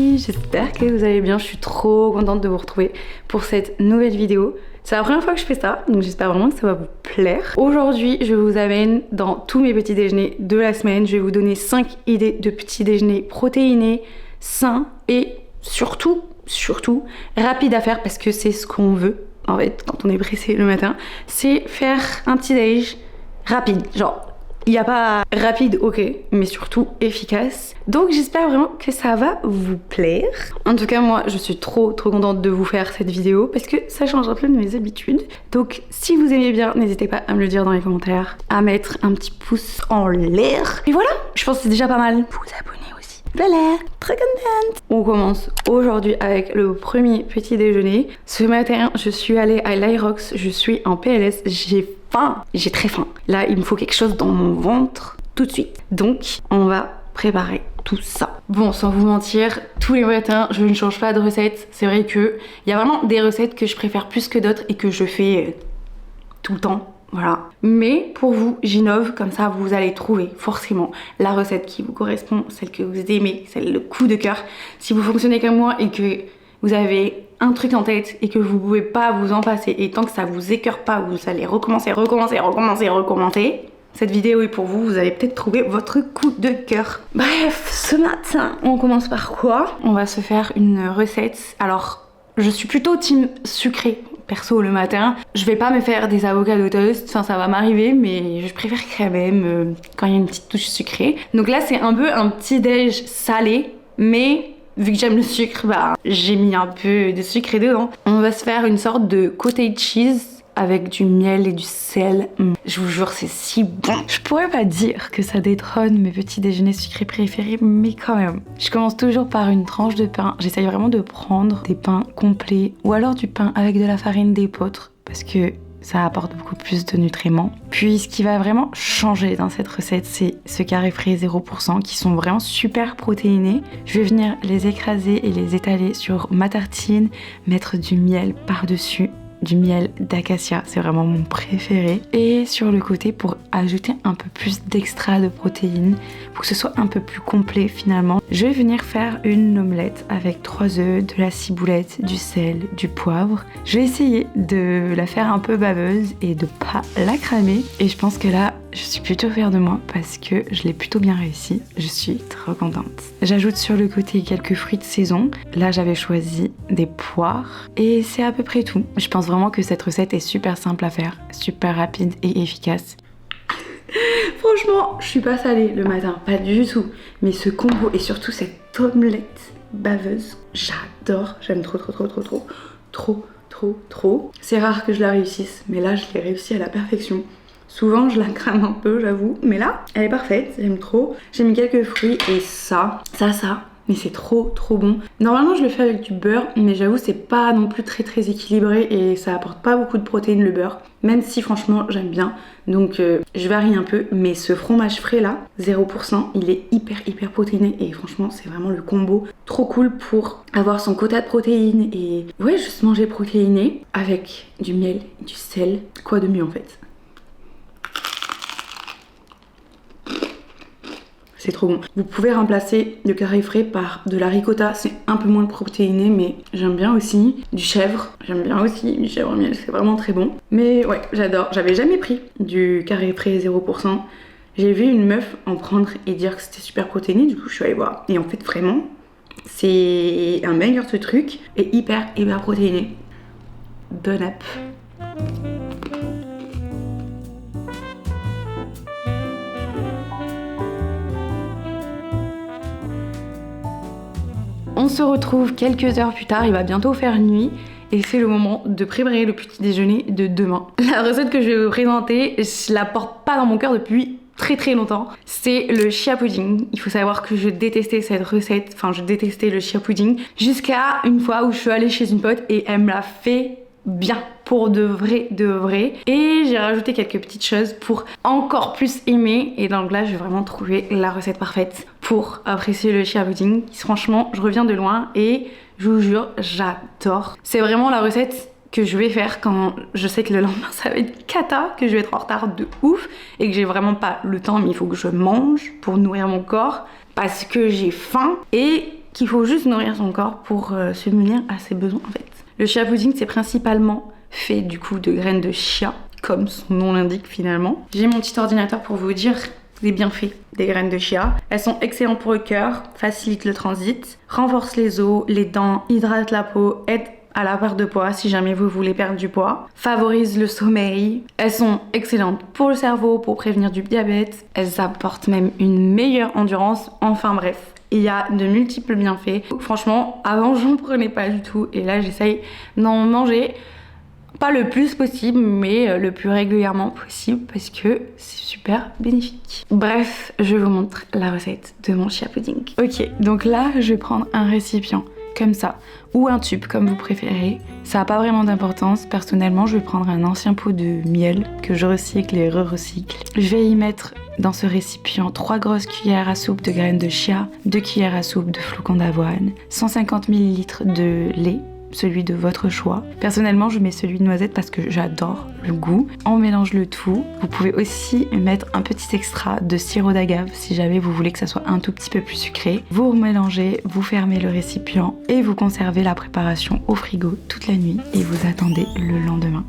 amis, j'espère que vous allez bien, je suis trop contente de vous retrouver pour cette nouvelle vidéo. C'est la première fois que je fais ça, donc j'espère vraiment que ça va vous plaire. Aujourd'hui, je vous amène dans tous mes petits déjeuners de la semaine. Je vais vous donner 5 idées de petits déjeuners protéinés, sains et surtout rapides à faire parce que c'est ce qu'on veut en fait quand on est pressé le matin. C'est faire un petit déj rapide, genre il n'y a pas rapide, ok, mais surtout efficace. Donc j'espère vraiment que ça va vous plaire. En tout cas, moi, je suis trop contente de vous faire cette vidéo parce que ça change un peu de mes habitudes. Donc si vous aimez bien, n'hésitez pas à me le dire dans les commentaires, à mettre un petit pouce en l'air. Et voilà, je pense que c'est déjà pas mal. Vous abonnez aussi. Voilà, très contente. On commence aujourd'hui avec le premier petit déjeuner. Ce matin, je suis allée à l'Aerox, je suis en PLS, j'ai très faim. Là, il me faut quelque chose dans mon ventre tout de suite. Donc, on va préparer tout ça. Bon, sans vous mentir, tous les matins, je ne change pas de recette. C'est vrai que il y a vraiment des recettes que je préfère plus que d'autres et que je fais tout le temps. Voilà. Mais pour vous, j'innove, comme ça vous allez trouver forcément la recette qui vous correspond, celle que vous aimez, celle le coup de cœur. Si vous fonctionnez comme moi et que vous avez un truc en tête et que vous pouvez pas vous en passer et tant que ça vous écœure pas, vous allez recommencer. Cette vidéo est pour vous, vous allez peut-être trouver votre coup de cœur. Bref, ce matin, on commence par quoi? On va se faire une recette. Alors, je suis plutôt team sucré. Perso le matin, je vais pas me faire des avocats au toast, enfin ça va m'arriver mais je préfère quand même quand il y a une petite touche sucrée. Donc là c'est un peu un petit déj salé mais vu que j'aime le sucre, bah j'ai mis un peu de sucré dedans. On va se faire une sorte de cottage cheese avec du miel et du sel. Je vous jure, c'est si bon. Je pourrais pas dire que ça détrône mes petits déjeuners sucrés préférés, mais quand même. Je commence toujours par une tranche de pain. J'essaye vraiment de prendre des pains complets ou alors du pain avec de la farine d'épeautre parce que ça apporte beaucoup plus de nutriments. Puis ce qui va vraiment changer dans cette recette, c'est ce carré frais 0% qui sont vraiment super protéinés. Je vais venir les écraser et les étaler sur ma tartine, mettre du miel par-dessus. Du miel d'acacia, c'est vraiment mon préféré. Et sur le côté pour ajouter un peu plus d'extra de protéines, pour que ce soit un peu plus complet finalement, je vais venir faire une omelette avec 3 œufs, de la ciboulette, du sel, du poivre. Je vais essayer de la faire un peu baveuse et de pas la cramer. Et je pense que là, je suis plutôt fière de moi parce que je l'ai plutôt bien réussi. Je suis trop contente. J'ajoute sur le côté quelques fruits de saison. Là, j'avais choisi des poires et c'est à peu près tout. Je pense vraiment que cette recette est super simple à faire, super rapide et efficace. Franchement, je suis pas salée le matin, pas du tout. Mais ce combo et surtout cette omelette baveuse, j'adore. J'aime trop. C'est rare que je la réussisse, mais là, je l'ai réussi à la perfection. Souvent je la crame un peu j'avoue, mais là elle est parfaite, j'aime trop. J'ai mis quelques fruits et ça, mais c'est trop bon. Normalement je le fais avec du beurre, mais j'avoue c'est pas non plus très équilibré et ça apporte pas beaucoup de protéines le beurre. Même si franchement j'aime bien, donc je varie un peu. Mais ce fromage frais là, 0%, il est hyper protéiné et franchement c'est vraiment le combo trop cool pour avoir son quota de protéines et ouais juste manger protéiné avec du miel, du sel, quoi de mieux en fait. C'est trop bon. Vous pouvez remplacer le carré frais par de la ricotta, c'est un peu moins protéiné, mais j'aime bien aussi. Du chèvre, j'aime bien aussi. Du chèvre miel, c'est vraiment très bon. Mais ouais, j'adore. J'avais jamais pris du carré frais 0%. J'ai vu une meuf en prendre et dire que c'était super protéiné, du coup je suis allée voir. Et en fait, vraiment, c'est un meilleur ce truc et hyper protéiné. Bon app. On se retrouve quelques heures plus tard, il va bientôt faire nuit et c'est le moment de préparer le petit déjeuner de demain. La recette que je vais vous présenter, je la porte pas dans mon cœur depuis très longtemps. C'est le chia pudding. Il faut savoir que je détestais cette recette, enfin je détestais le chia pudding jusqu'à une fois où je suis allée chez une pote et elle me l'a fait bien pour de vrai et j'ai rajouté quelques petites choses pour encore plus aimer et donc là je vais vraiment trouver la recette parfaite pour apprécier le chia pudding. Franchement je reviens de loin et je vous jure j'adore. C'est vraiment la recette que je vais faire quand je sais que le lendemain ça va être cata, que je vais être en retard de ouf et que j'ai vraiment pas le temps mais il faut que je mange pour nourrir mon corps parce que j'ai faim et qu'il faut juste nourrir son corps pour subvenir à ses besoins en fait. Le chia pudding c'est principalement fait du coup de graines de chia, comme son nom l'indique finalement. J'ai mon petit ordinateur pour vous dire les bienfaits des graines de chia. Elles sont excellentes pour le cœur, facilitent le transit, renforcent les os, les dents, hydratent la peau, aident à la perte de poids si jamais vous voulez perdre du poids, favorisent le sommeil. Elles sont excellentes pour le cerveau, pour prévenir du diabète. Elles apportent même une meilleure endurance. Enfin bref, il y a de multiples bienfaits. Franchement, avant j'en prenais pas du tout et là j'essaye d'en manger pas le plus possible mais le plus régulièrement possible parce que c'est super bénéfique. Bref, je vous montre la recette de mon chia pudding. Ok, donc là je vais prendre un récipient comme ça, ou un tube comme vous préférez. Ça n'a pas vraiment d'importance. Personnellement, je vais prendre un ancien pot de miel que je recycle et re-recycle. Je vais y mettre dans ce récipient 3 grosses cuillères à soupe de graines de chia, 2 cuillères à soupe de flocons d'avoine, 150 ml de lait, celui de votre choix. Personnellement, je mets celui de noisette parce que j'adore le goût. On mélange le tout. Vous pouvez aussi mettre un petit extra de sirop d'agave si jamais vous voulez que ça soit un tout petit peu plus sucré. Vous remélangez, vous fermez le récipient et vous conservez la préparation au frigo toute la nuit et vous attendez le lendemain.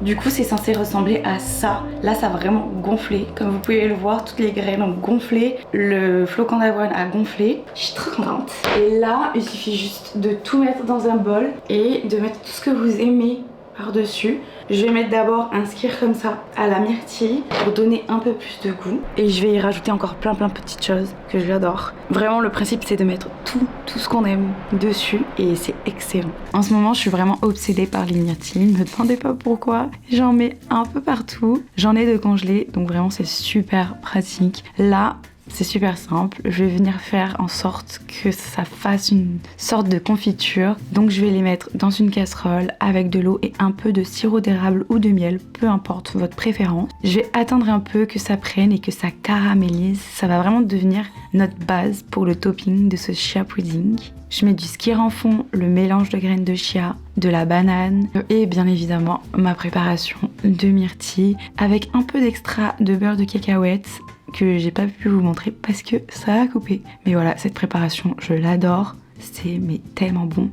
Du coup, c'est censé ressembler à ça. Là, ça a vraiment gonflé. Comme vous pouvez le voir, toutes les graines ont gonflé. Le flocon d'avoine a gonflé. Je suis trop contente. Et là, il suffit juste de tout mettre dans un bol et de mettre tout ce que vous aimez par-dessus. Je vais mettre d'abord un skyr comme ça à la myrtille pour donner un peu plus de goût. Et je vais y rajouter encore plein de petites choses que j'adore. Vraiment, le principe, c'est de mettre tout ce qu'on aime dessus et c'est excellent. En ce moment, je suis vraiment obsédée par les myrtilles. Ne me demandez pas pourquoi. J'en mets un peu partout. J'en ai de congelés, donc vraiment, c'est super pratique. Là, c'est super simple, je vais venir faire en sorte que ça fasse une sorte de confiture. Donc je vais les mettre dans une casserole avec de l'eau et un peu de sirop d'érable ou de miel, peu importe votre préférence. Je vais attendre un peu que ça prenne et que ça caramélise. Ça va vraiment devenir notre base pour le topping de ce chia pudding. Je mets du skyr en fond, le mélange de graines de chia, de la banane et bien évidemment ma préparation de myrtille avec un peu d'extra de beurre de cacahuète que j'ai pas pu vous montrer parce que ça a coupé. Mais voilà, cette préparation, je l'adore. C'est mais tellement bon.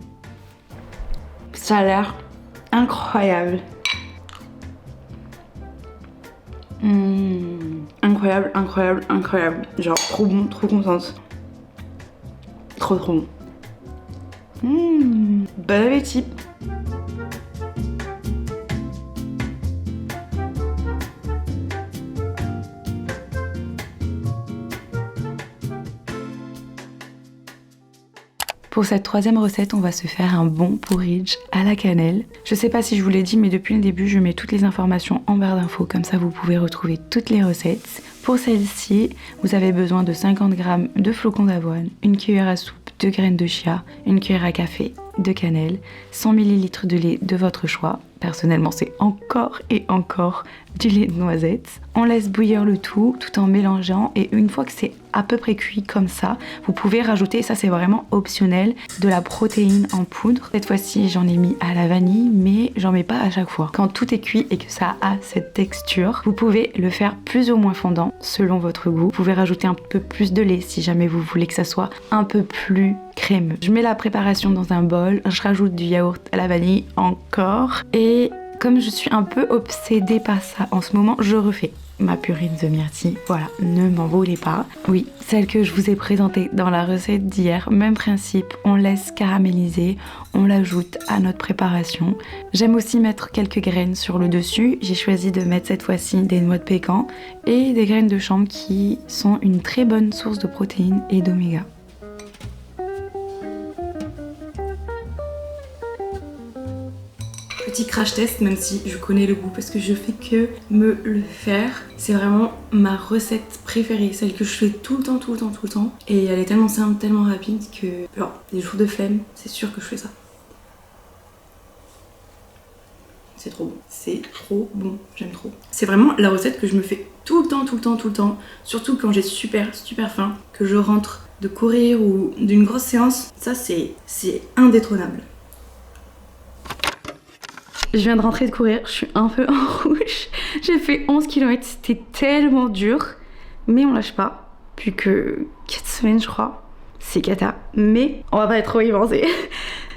Ça a l'air incroyable. Incroyable, incroyable, incroyable. Genre trop bon, trop contente. Trop bon. Bon appétit. Pour cette troisième recette, on va se faire un bon porridge à la cannelle. Je sais pas si je vous l'ai dit, mais depuis le début, je mets toutes les informations en barre d'infos, comme ça vous pouvez retrouver toutes les recettes. Pour celle-ci, vous avez besoin de 50 g de flocons d'avoine, une cuillère à soupe de graines de chia, une cuillère à café de cannelle, 100 ml de lait de votre choix. Personnellement, c'est encore et encore du lait de noisette. On laisse bouillir le tout en mélangeant et une fois que c'est à peu près cuit comme ça, vous pouvez rajouter, ça c'est vraiment optionnel, de la protéine en poudre. Cette fois-ci, j'en ai mis à la vanille, mais j'en mets pas à chaque fois. Quand tout est cuit et que ça a cette texture, vous pouvez le faire plus ou moins fondant selon votre goût. Vous pouvez rajouter un peu plus de lait si jamais vous voulez que ça soit un peu plus crémeux. Je mets la préparation dans un bol, je rajoute du yaourt à la vanille encore et comme je suis un peu obsédée par ça en ce moment, je refais ma purée de myrtille. Voilà, ne m'en voulez pas. Oui, celle que je vous ai présentée dans la recette d'hier, même principe, on laisse caraméliser, on l'ajoute à notre préparation. J'aime aussi mettre quelques graines sur le dessus. J'ai choisi de mettre cette fois-ci des noix de pécan et des graines de chanvre qui sont une très bonne source de protéines et d'oméga. Petit crash test, même si je connais le goût parce que je fais que me le faire. C'est vraiment ma recette préférée, celle que je fais tout le temps. Et elle est tellement simple, tellement rapide que, genre, des jours de flemme, c'est sûr que je fais ça. c'est trop bon. C'est trop bon, j'aime trop. C'est vraiment la recette que je me fais tout le temps. Surtout quand j'ai super faim, que je rentre de courir ou d'une grosse séance. Ça, c'est indétrônable. Je viens de rentrer de courir, je suis un peu en rouge. J'ai fait 11 km, c'était tellement dur. Mais on lâche pas. Plus que 4 semaines, je crois. C'est cata. Mais on va pas être trop avancé.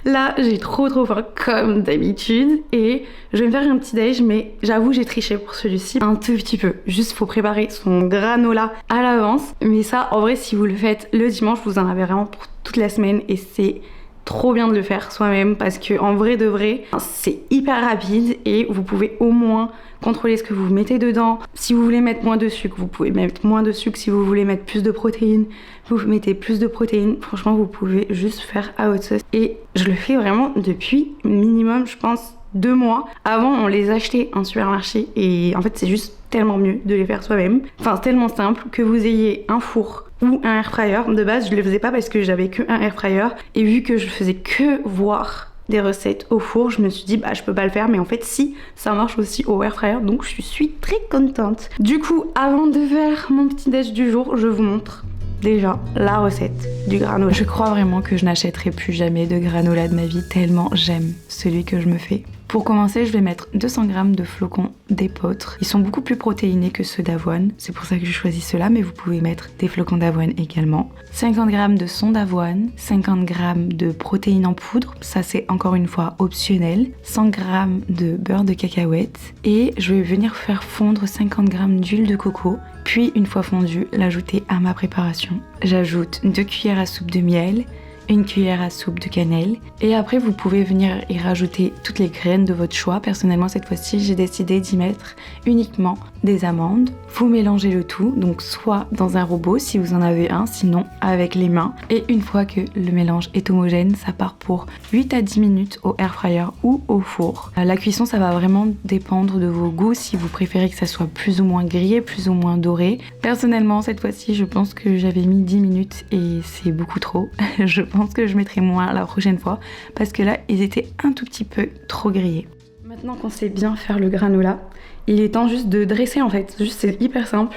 Là, j'ai trop faim comme d'habitude. Et je vais me faire un petit déj, mais j'avoue, j'ai triché pour celui-ci un tout petit peu. Juste, faut préparer son granola à l'avance. Mais ça, en vrai, si vous le faites le dimanche, vous en avez vraiment pour toute la semaine. Et c'est trop bien de le faire soi-même parce que en vrai de vrai, c'est hyper rapide et vous pouvez au moins contrôler ce que vous mettez dedans. Si vous voulez mettre moins de sucre, vous pouvez mettre moins de sucre. Si vous voulez mettre plus de protéines, vous mettez plus de protéines. Franchement, vous pouvez juste faire à votre sauce. Et je le fais vraiment depuis minimum, je pense, 2 mois. Avant, on les achetait en supermarché et en fait, c'est juste tellement mieux de les faire soi-même. Enfin, c'est tellement simple que vous ayez un four ou un air fryer. De base, je le faisais pas parce que j'avais que un air fryer et vu que je faisais que voir des recettes au four, je me suis dit bah je peux pas le faire, mais en fait si, ça marche aussi au air fryer, donc je suis très contente. Du coup, avant de faire mon petit déj du jour, je vous montre déjà la recette du granola. Je crois vraiment que je n'achèterai plus jamais de granola de ma vie tellement j'aime celui que je me fais. Pour commencer, je vais mettre 200 g de flocons d'épeautre. Ils sont beaucoup plus protéinés que ceux d'avoine. C'est pour ça que j'ai choisi ceux-là, mais vous pouvez mettre des flocons d'avoine également. 50 g de son d'avoine, 50 g de protéines en poudre. Ça, c'est encore une fois optionnel. 100 g de beurre de cacahuète. Et je vais venir faire fondre 50 g d'huile de coco. Puis, une fois fondu, l'ajouter à ma préparation. J'ajoute 2 cuillères à soupe de miel, 1 cuillère à soupe de cannelle et après vous pouvez venir y rajouter toutes les graines de votre choix. Personnellement cette fois-ci j'ai décidé d'y mettre uniquement des amandes. Vous mélangez le tout, donc soit dans un robot si vous en avez un, sinon avec les mains. Et une fois que le mélange est homogène, ça part pour 8 à 10 minutes au air fryer ou au four. La cuisson ça va vraiment dépendre de vos goûts, si vous préférez que ça soit plus ou moins grillé, plus ou moins doré. Personnellement cette fois-ci je pense que j'avais mis 10 minutes et c'est beaucoup trop. Je pense que je mettrai moins la prochaine fois parce que là ils étaient un tout petit peu trop grillés. Maintenant qu'on sait bien faire le granola, il est temps juste de dresser en fait. Juste c'est hyper simple.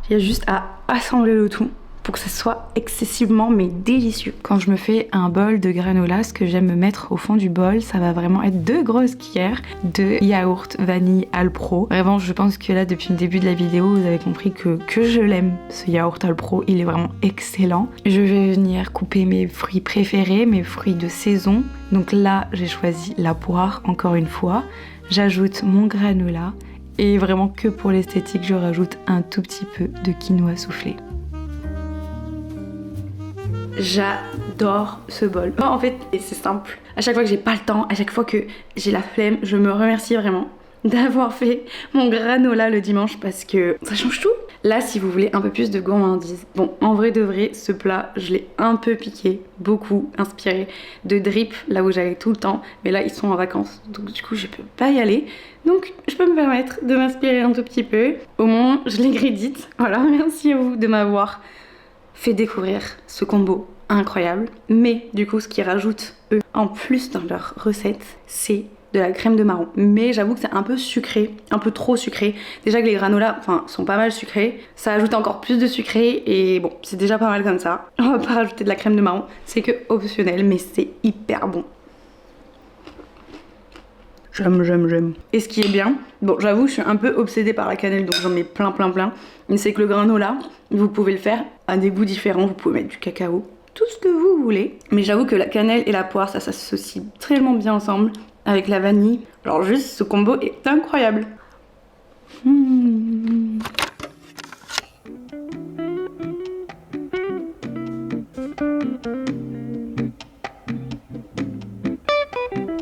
Il y a juste à assembler le tout pour que ça soit excessivement mais délicieux. Quand je me fais un bol de granola, ce que j'aime me mettre au fond du bol, ça va vraiment être 2 grosses cuillères de yaourt vanille Alpro. Vraiment, je pense que là, depuis le début de la vidéo, vous avez compris que je l'aime, ce yaourt Alpro. Il est vraiment excellent. Je vais venir couper mes fruits préférés, mes fruits de saison. Donc là, j'ai choisi la poire, encore une fois. J'ajoute mon granola et vraiment que pour l'esthétique, je rajoute un tout petit peu de quinoa soufflé. J'adore ce bol. Moi en fait c'est simple, à chaque fois que j'ai pas le temps, à chaque fois que j'ai la flemme, je me remercie vraiment d'avoir fait mon granola le dimanche parce que ça change tout. Là si vous voulez un peu plus de gourmandise, bon en vrai de vrai ce plat je l'ai un peu piqué, beaucoup inspiré de Drip là où j'allais tout le temps, mais là ils sont en vacances donc du coup je peux pas y aller, donc je peux me permettre de m'inspirer un tout petit peu. Au moins je les crédite, voilà, merci à vous de m'avoir fait découvrir ce combo incroyable. Mais du coup ce qu'ils rajoutent eux en plus dans leur recette, c'est de la crème de marron. Mais j'avoue que c'est un peu sucré, un peu trop sucré. Déjà que les granolas sont pas mal sucrés, ça ajoute encore plus de sucré et bon c'est déjà pas mal comme ça. On va pas rajouter de la crème de marron, c'est que optionnel mais c'est hyper bon. J'aime. Et ce qui est bien, bon j'avoue je suis un peu obsédée par la cannelle donc j'en mets plein. Mais c'est que le granola, vous pouvez le faire à des goûts différents, vous pouvez mettre du cacao, tout ce que vous voulez. Mais j'avoue que la cannelle et la poire, ça s'associe tellement bien ensemble avec la vanille. Alors juste ce combo est incroyable.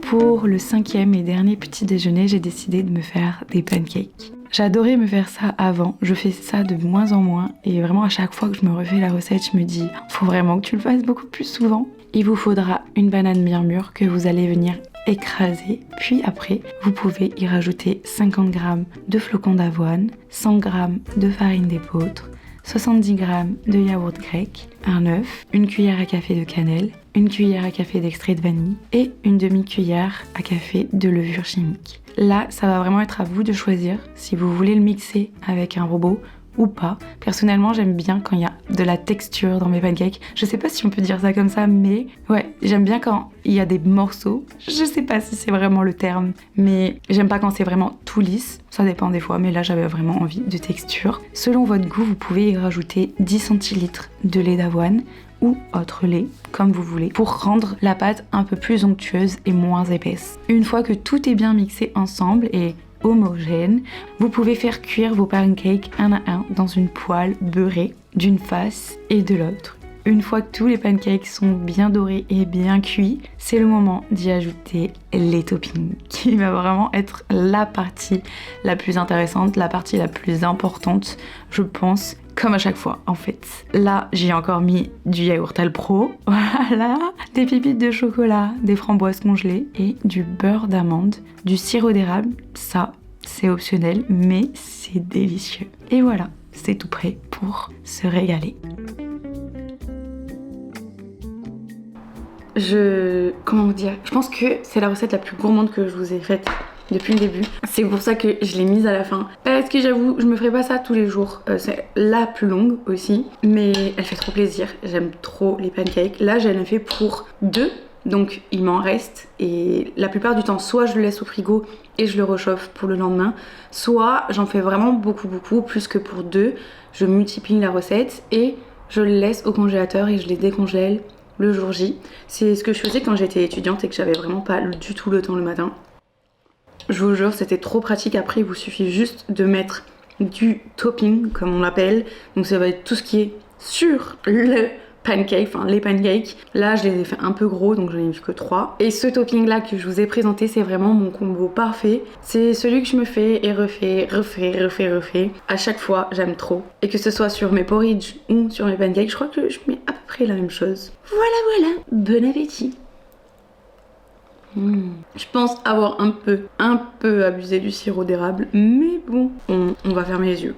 Pour le 5e et dernier petit déjeuner, j'ai décidé de me faire des pancakes. J'adorais me faire ça avant, je fais ça de moins en moins et vraiment à chaque fois que je me refais la recette, je me dis faut vraiment que tu le fasses beaucoup plus souvent. Il vous faudra une banane bien mûre que vous allez venir écraser, puis après vous pouvez y rajouter 50 g de flocons d'avoine, 100 g de farine d'épeautre, 70 g de yaourt grec, un œuf, une cuillère à café de cannelle, une cuillère à café d'extrait de vanille et une demi-cuillère à café de levure chimique. Là, ça va vraiment être à vous de choisir si vous voulez le mixer avec un robot ou pas. Personnellement, j'aime bien quand il y a de la texture dans mes pancakes. Je sais pas si on peut dire ça comme ça, mais ouais, j'aime bien quand il y a des morceaux. Je sais pas si c'est vraiment le terme, mais j'aime pas quand c'est vraiment tout lisse. Ça dépend des fois, mais là j'avais vraiment envie de texture. Selon votre goût, vous pouvez y rajouter 10 centilitres de lait d'avoine ou autre lait, comme vous voulez, pour rendre la pâte un peu plus onctueuse et moins épaisse. Une fois que tout est bien mixé ensemble et homogène, vous pouvez faire cuire vos pancakes un à un dans une poêle beurrée d'une face et de l'autre. Une fois que tous les pancakes sont bien dorés et bien cuits, c'est le moment d'y ajouter les toppings, qui va vraiment être la partie la plus intéressante, la partie la plus importante, je pense, comme à chaque fois en fait. Là, j'ai encore mis du yaourt Alpro, voilà, des pépites de chocolat, des framboises congelées et du beurre d'amande, du sirop d'érable, ça c'est optionnel mais c'est délicieux. Et voilà, c'est tout prêt pour se régaler. Comment vous dire, je pense que c'est la recette la plus gourmande que je vous ai faite depuis le début. C'est pour ça que je l'ai mise à la fin. Parce que j'avoue, je me ferai pas ça tous les jours. C'est la plus longue aussi. Mais elle fait trop plaisir. J'aime trop les pancakes. Là, j'en ai fait pour 2. Donc il m'en reste. Et la plupart du temps, soit je le laisse au frigo et je le réchauffe pour le lendemain. Soit j'en fais vraiment beaucoup, plus que pour 2. Je multiplie la recette et je le laisse au congélateur et je les décongèle le jour J. C'est ce que je faisais quand j'étais étudiante et que j'avais vraiment pas du tout le temps le matin. Je vous jure, c'était trop pratique. Après, il vous suffit juste de mettre du topping, comme on l'appelle. Donc ça va être tout ce qui est sur le pancake, enfin les pancakes. Là, je les ai fait un peu gros, donc j'en ai mis que 3. Et ce topping là que je vous ai présenté, c'est vraiment mon combo parfait. C'est celui que je me fais et refais. À chaque fois, j'aime trop. Et que ce soit sur mes porridge ou sur mes pancakes, je crois que je mets à peu près la même chose. Voilà, bon appétit. Je pense avoir un peu abusé du sirop d'érable, mais bon, on va fermer les yeux.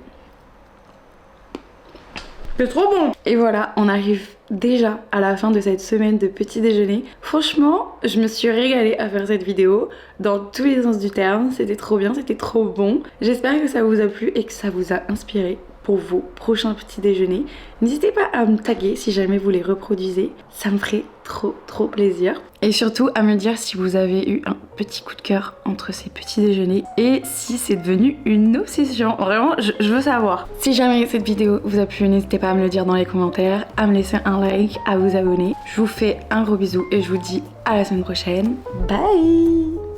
C'est trop bon! Et voilà, on arrive déjà à la fin de cette semaine de petit déjeuner. Franchement, je me suis régalée à faire cette vidéo dans tous les sens du terme. C'était trop bien, c'était trop bon. J'espère que ça vous a plu et que ça vous a inspiré pour vos prochains petits déjeuners. N'hésitez pas à me taguer si jamais vous les reproduisez, ça me ferait trop plaisir. Et surtout à me dire si vous avez eu un petit coup de cœur entre ces petits déjeuners et si c'est devenu une obsession. Vraiment, je veux savoir. Si jamais cette vidéo vous a plu, n'hésitez pas à me le dire dans les commentaires, à me laisser un like, à vous abonner. Je vous fais un gros bisou et je vous dis à la semaine prochaine. Bye!